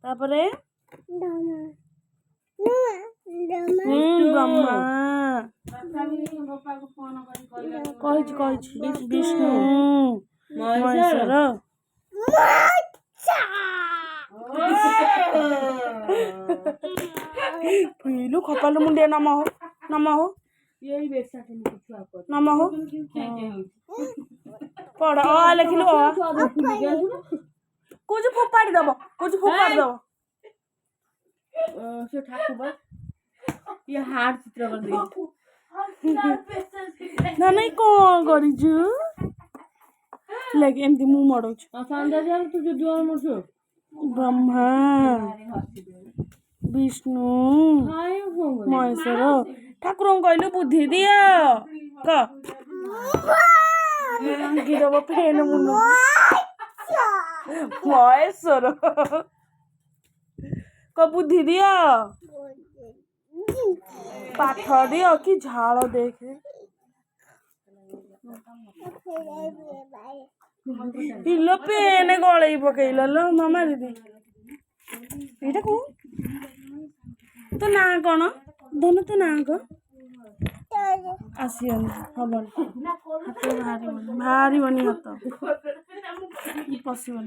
तापरे ब्रह्मा कही विष्णु महेश्वर पीलू कपाल मुंडिया नमः नमः नमः पढ़ लिखिलु कुछ फोपाड़ी दब कुछ फोपाड़ी दब से ठाकुर ये हार्ट चित्र कर दे ना नहीं कौन करिछु लेकिन एमती मुंह मडौछु संध्या जान तू जो दुआ मरछु ब्रह्मा विष्णु महेश्वर ठाकुर कहलु बुद्धि दिया क गिरब फेन मुंड महेश्वर क बुद्धि दिया पाठ दियो कि झाड़ देखे पिलो पेन गलई पकईल लो मामा दीदी एटा को तो ना कौन धन तो ना को आसियन हबन हाथ भारी बनी हाथ पसिबन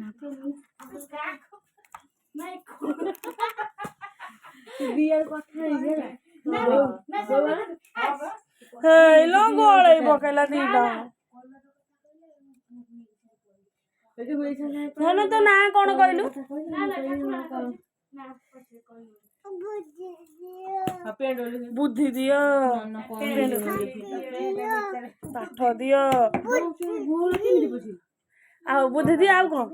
बियार कथा हेलो गलई पकईला दीदा धन तो ना कौन कहलु बुद्धि दियो पाठ दियो आ बुद्धि दियो आउ कौन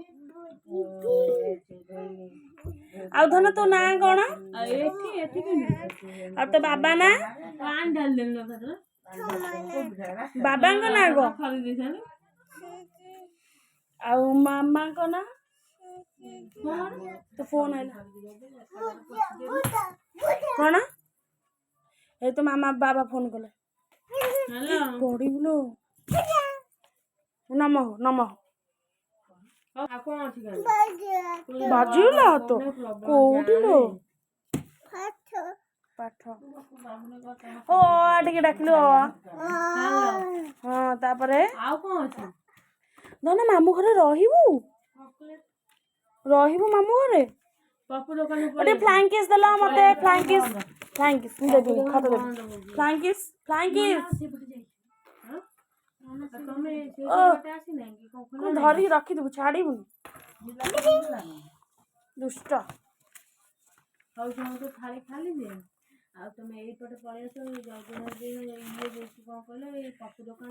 आउ धन तो ना कौन आ तो बाबा ना बाबा का ना को आउ मामा को ना तो फोन आइला कौन ए तो मामा बाबा फोन कले पड़ी बोलो नमः नमः बाजिला तो कोउठी लो पाठ ओ आटिके डाकिलो हां तापरे आउ कोन अछि धन मामू घरे रहिबु मामू घरे पप्पू दुकान अरे फ्लाइंग किस दला मते फ्लाइंग किस दे दे खाता दे फ्लाइंग किस तमे से बटा आसी नै कि कोन धरी रखी दु छाड़ी बु दुष्ट हौ तो थाली खाली दे आ तमे एई पटे पळे आसो जगना दे ये बेसी कोन कहले पप्पू दुकान